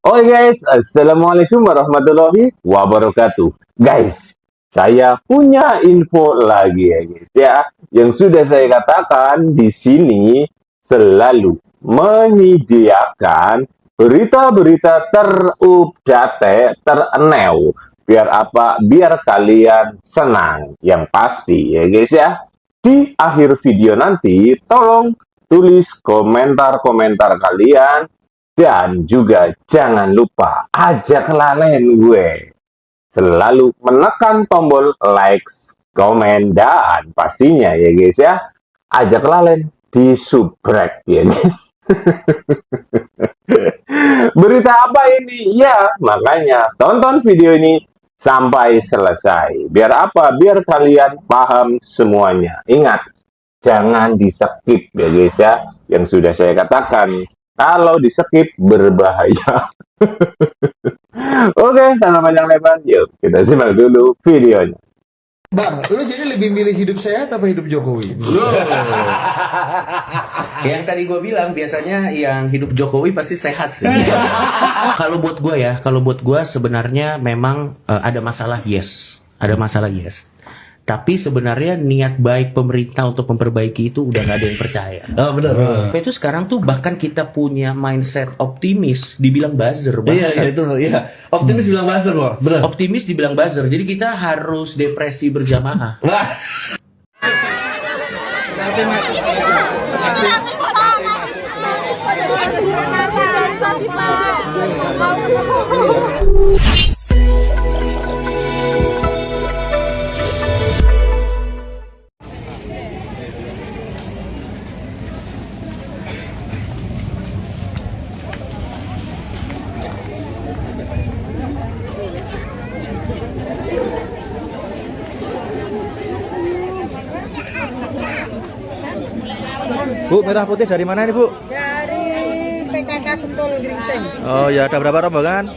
Oke guys, Assalamualaikum warahmatullahi wabarakatuh. Guys, saya punya info lagi ya guys ya. Yang sudah saya katakan di sini selalu menyediakan berita-berita terupdate, tereneu. Biar apa? Biar kalian senang. Yang pasti ya guys ya. Di akhir video nanti, tolong tulis komentar-komentar kalian dan juga jangan lupa ajak lalen gue. Selalu menekan tombol likes, komen, dan pastinya ya guys ya. Ajak lalen di subrek ya guys. Berita apa ini? Ya, makanya tonton video ini sampai selesai. Biar apa? Biar kalian paham semuanya. Ingat, jangan di-skip ya guys ya. Yang sudah saya katakan, kalau di-skip berbahaya. Oke, tanpa panjang lebar, yuk kita simak dulu videonya. Bang, lu jadi lebih milih hidup sehat apa hidup Jokowi? Yang tadi gue bilang biasanya yang hidup Jokowi pasti sehat sih. Kalau buat gue sebenarnya memang ada masalah ada masalah yes. Tapi sebenarnya niat baik pemerintah untuk memperbaiki itu udah nggak ada yang percaya. Oh benar. Itu sekarang tuh bahkan kita punya mindset optimis, dibilang buzzer. Iya itu iya. Optimis bilang buzzer loh. Benar. Optimis dibilang buzzer. Jadi kita harus depresi berjamaah. Bu, merah putih dari mana ini, Bu? Dari PKK Sentul Gringseng. Oh ya, ada berapa rombongan?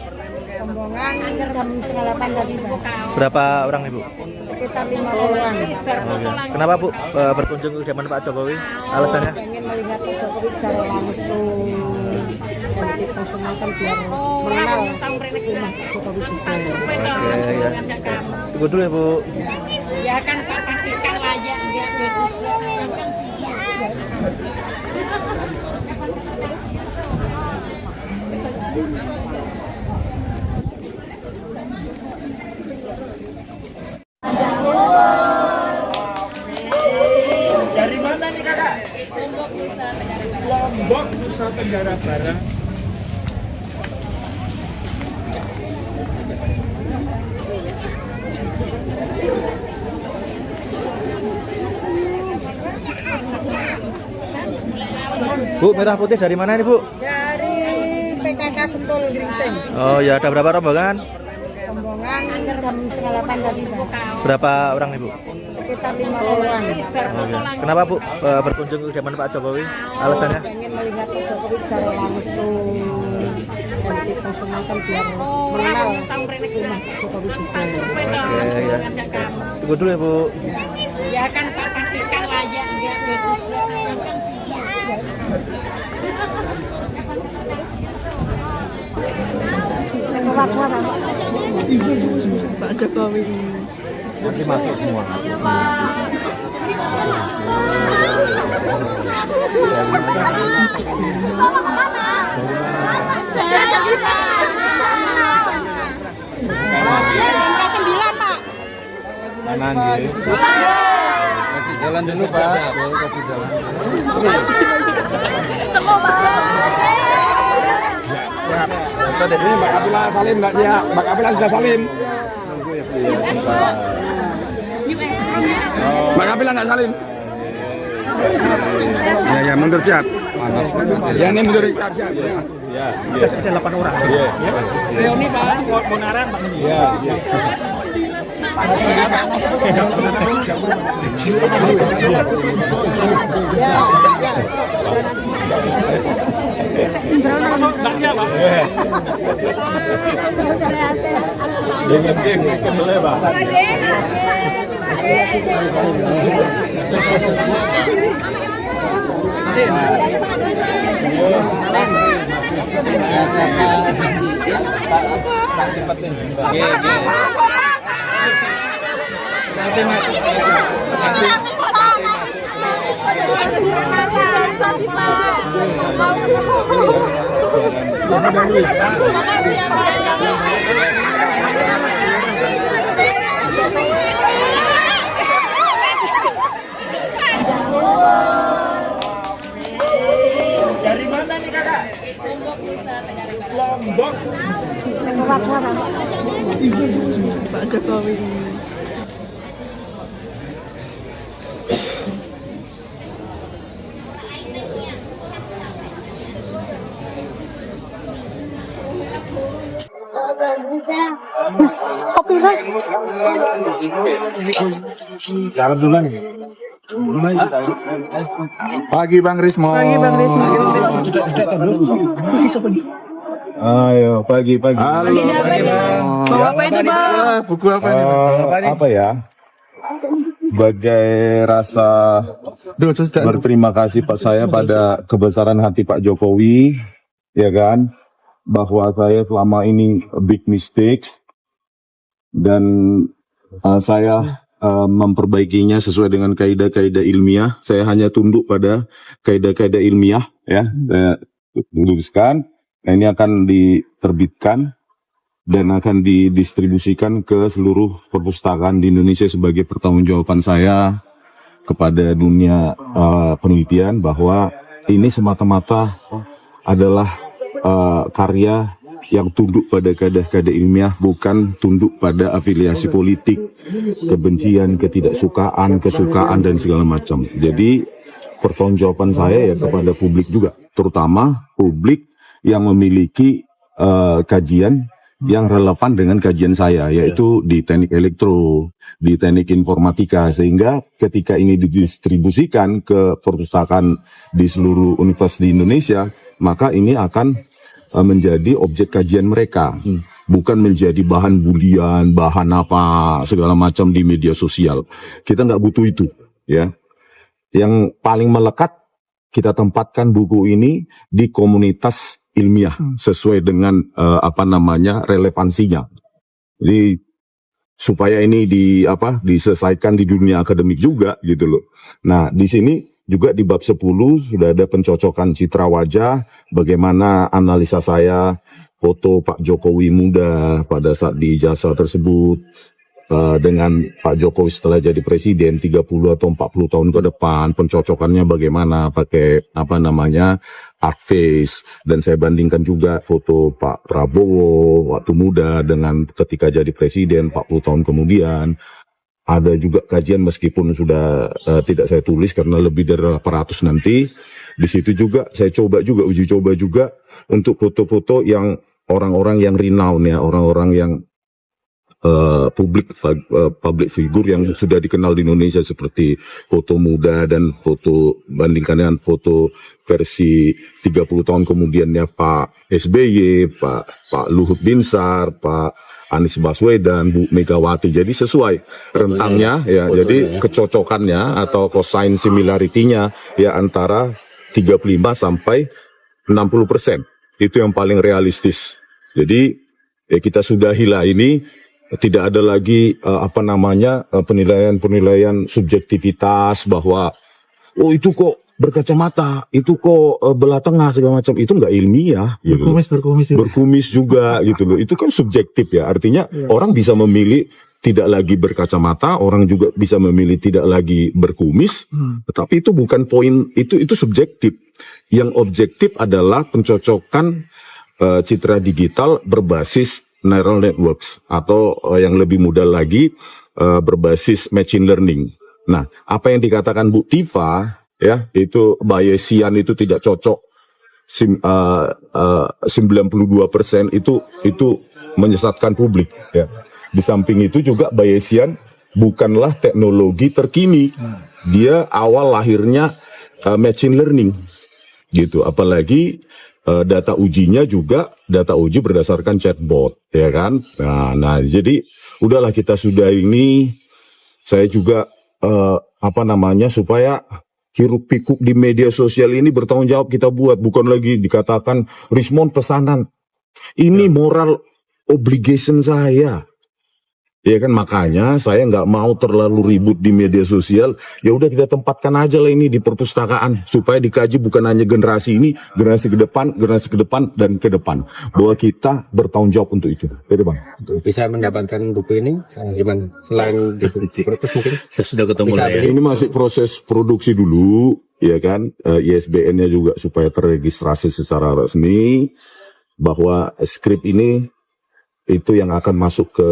Rombongan jam 7:30 tadi, Pak. Berapa orang nih, Bu? Sekitar 5 orang. Oh, ya. Kenapa, Bu, berkunjung ke kediaman Pak Jokowi? Alasannya? Pengen melihat Pak Jokowi secara langsung. Dan kita semua kan biar mengenal rumah Pak Jokowi juga. Oke, ya. Tunggu dulu ya, Bu. Ya kan Pak, pastikan wajahnya bagus. Dari mana nih kakak? Lombok, Nusa Tenggara Barat. Bu, merah putih dari mana ini, Bu? Dari PKK Sentul Gringseng. Oh ya, ada berapa rombongan? Rombongan jam 7:30 tadi, Pak. Berapa orang nih, Bu? Sekitar 5 orang. Oh, ya. Kenapa, Bu, berkunjung ke kediaman Pak Jokowi? Alasannya? Pengen melihat Pak Jokowi secara langsung. Dan kita semua kan biar mengenal rumah Pak Jokowi juga. Oke, ya. Tunggu dulu ya, Bu. Ya kan Pak, pastikan wajahnya bagus. Pak Jokowi. Nanti masuk semua. Kanan gitu. Kasih jalan dulu, Pak. Kasih jalan. Tadi ini Mbak Kapila salim nggak dia? Mbak Kapila sudah salim. Mbak Kapila nggak salim. Ya mundur siap. Ya ini mundur siap. Ya. Ada 8 orang. Reuni Pak, Bonaran Pak. Ya. Mbaknya Pak. Boleh, Pak. Tak cepetin. Oke. Nanti masuk. Dari mana nih kakak? Lombok. Pak Jokowi. Pagi Bang Rismo. Pagi Bang Risma. Ayo pagi. Bawa apa itu Bang? Buku apa nih? Apa ya? Sebagai rasa berterima kasih Pak saya pada kebesaran hati Pak Jokowi, ya kan, bahwa saya selama ini big mistake dan saya memperbaikinya sesuai dengan kaidah-kaidah ilmiah. Saya hanya tunduk pada kaidah-kaidah ilmiah, ya. Saya tuliskan. Nah, ini akan diterbitkan dan akan didistribusikan ke seluruh perpustakaan di Indonesia sebagai pertanggungjawaban saya kepada dunia penelitian bahwa ini semata-mata adalah karya yang tunduk pada kaidah-kaidah ilmiah, bukan tunduk pada afiliasi politik, kebencian, ketidaksukaan, kesukaan, dan segala macam. Jadi pertanggungjawaban saya ya kepada publik juga, terutama publik yang memiliki kajian yang relevan dengan kajian saya, yaitu di teknik elektro, di teknik informatika, sehingga ketika ini didistribusikan ke perpustakaan di seluruh universitas di Indonesia, maka ini akan menjadi objek kajian mereka, bukan menjadi bahan bulian, bahan apa segala macam di media sosial. Kita nggak butuh itu, ya. Yang paling melekat, kita tempatkan buku ini di komunitas ilmiah sesuai dengan relevansinya. Jadi supaya ini diselesaikan di dunia akademik juga gitu loh. Nah, di sini juga di bab 10 sudah ada pencocokan citra wajah, bagaimana analisa saya foto Pak Jokowi muda pada saat di jasa tersebut dengan Pak Jokowi setelah jadi presiden 30 atau 40 tahun ke depan, pencocokannya bagaimana pakai art face, dan saya bandingkan juga foto Pak Prabowo waktu muda dengan ketika jadi presiden 40 tahun kemudian. Ada juga kajian meskipun sudah tidak saya tulis karena lebih dari 800 nanti. Di situ juga saya uji coba juga untuk foto-foto yang orang-orang yang renown, ya, orang-orang yang public figure yang sudah dikenal di Indonesia, seperti foto muda dan foto bandingkan dengan foto versi 30 tahun kemudiannya Pak SBY, Pak Luhut Binsar, Pak Anies Baswedan, Bu Megawati. Jadi sesuai rentangnya, ya. Jadi kecocokannya atau cosine similarity-nya ya antara 35 sampai 60%. Itu yang paling realistis. Jadi ya kita sudahilah ini. Tidak ada lagi penilaian penilaian subjektivitas bahwa itu kok berkacamata, itu kok belah tengah segala macam, itu nggak ilmiah gitu. Berkumis juga gitu loh. Itu kan subjektif ya. Artinya orang bisa memilih tidak lagi berkacamata, orang juga bisa memilih tidak lagi berkumis, tetapi itu bukan poin, itu subjektif. Yang objektif adalah pencocokan citra digital berbasis neural networks, atau yang lebih mudah lagi berbasis machine learning. Nah, apa yang dikatakan Bu Tifa, ya, itu Bayesian itu tidak cocok. 92% itu menyesatkan publik, ya. Di samping itu juga Bayesian bukanlah teknologi terkini. Dia awal lahirnya machine learning gitu, apalagi data ujinya juga data uji berdasarkan chatbot, ya kan. Nah jadi udahlah, kita sudah ini, saya juga supaya hiruk pikuk di media sosial ini bertanggung jawab kita buat, bukan lagi dikatakan Rismon pesanan. Ini moral obligation saya. Ya kan, makanya saya nggak mau terlalu ribut di media sosial. Ya udah, kita tempatkan aja lah ini di perpustakaan supaya dikaji bukan hanya generasi ini, generasi ke depan dan ke depan. Bahwa kita bertanggung jawab untuk itu. Jadi Bang. Bisa mendapatkan buku ini gimana? Selain di perpus mungkin? Saya sudah ketemu Bisa lah ya. Ini masih proses produksi dulu, ya kan? ISBN-nya juga supaya terregistrasi secara resmi bahwa skrip ini itu yang akan masuk ke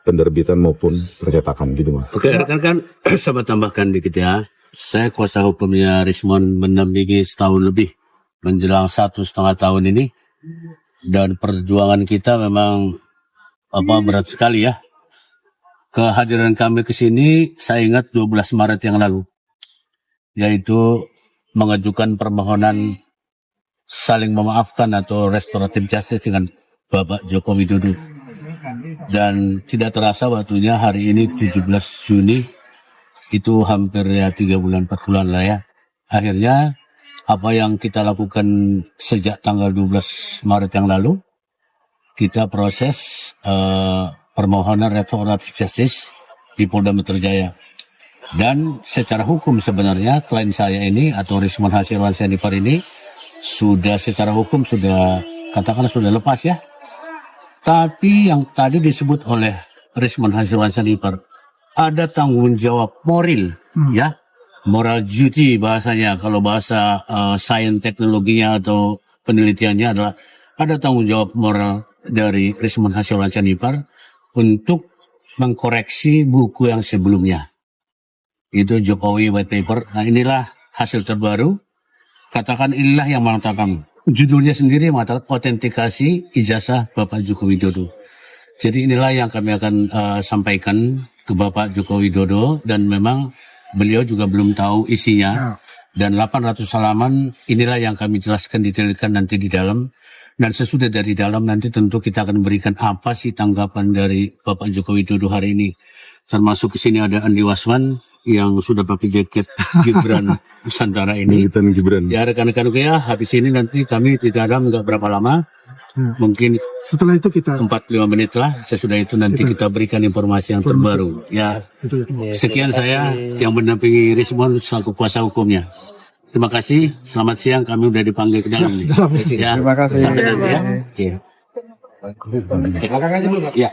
penerbitan maupun percetakan gitu Bang. Oke, rekan-rekan, saya tambahkan dikit ya. Saya kuasa hukumnya Rismond mendampingi setahun lebih, menjelang 1,5 tahun ini. Dan perjuangan kita memang berat sekali ya. Kehadiran kami ke sini, saya ingat 12 Maret yang lalu. Yaitu mengajukan permohonan saling memaafkan atau restoratif justice dengan Bapak Joko Widodo. Dan tidak terasa waktunya hari ini 17 Juni, itu hampir ya 3 bulan 4 bulan lah ya. Akhirnya apa yang kita lakukan sejak tanggal 12 Maret yang lalu, kita proses permohonan restoratif justice di Polda Metro Jaya. Dan secara hukum sebenarnya klien saya ini atau Rismond Hasilwan Sanipar ini sudah secara hukum sudah katakanlah sudah lepas ya. Tapi yang tadi disebut oleh Rismond Hasilwan Sanipar, ada tanggung jawab moral, ya, moral duty bahasanya. Kalau bahasa sains teknologinya atau penelitiannya adalah ada tanggung jawab moral dari Rismond Hasilwan Sanipar untuk mengkoreksi buku yang sebelumnya. Itu Jokowi White Paper. Nah, inilah hasil terbaru. Katakan inilah yang menetapkan. Judulnya sendiri mengatakan otentikasi ijazah Bapak Joko Widodo. Jadi inilah yang kami akan sampaikan ke Bapak Joko Widodo, dan memang beliau juga belum tahu isinya. Dan 800 halaman inilah yang kami jelaskan detailkan nanti di dalam. Dan sesudah dari dalam nanti tentu kita akan berikan apa sih tanggapan dari Bapak Joko Widodo hari ini. Termasuk di sini ada Andi Wasman yang sudah pakai jaket Gibran Nusantara ini. Militan Gibran. Ya rekan-rekan, ya habis ini nanti kami di dalam nggak berapa lama. Mungkin Setelah itu kita 4-5 menit lah. Sesudah itu nanti kita berikan informasi yang terbaru. Ya, sekian saya yang mendampingi Rismond selaku kuasa hukumnya. Terima kasih. Selamat siang. Kami udah dipanggil ke dalam nih. Ya, Terima kasih. sampai nanti ya. Belakang aja dulu, Pak. Ya.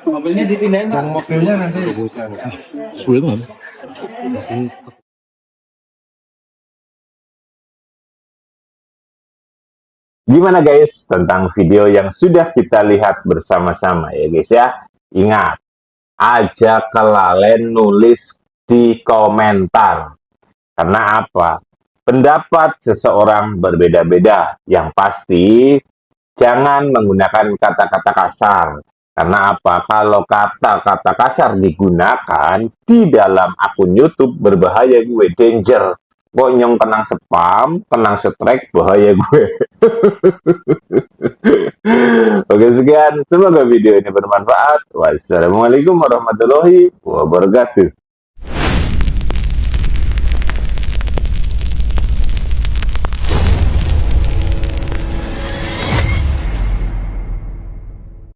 Mobilnya dipindahin, Pak. Mobilnya nanti. Gimana guys tentang video yang sudah kita lihat bersama-sama ya guys ya. Ingat, aja kelalen nulis di komentar. Karena apa? Pendapat seseorang berbeda-beda. Yang pasti, jangan menggunakan kata-kata kasar. Karena apa? Kalau kata-kata kasar digunakan di dalam akun YouTube, berbahaya gue, danger. Kok nyong kenang spam, kenang strike, bahaya gue. Oke, sekian. Semoga video ini bermanfaat. Wassalamualaikum warahmatullahi wabarakatuh.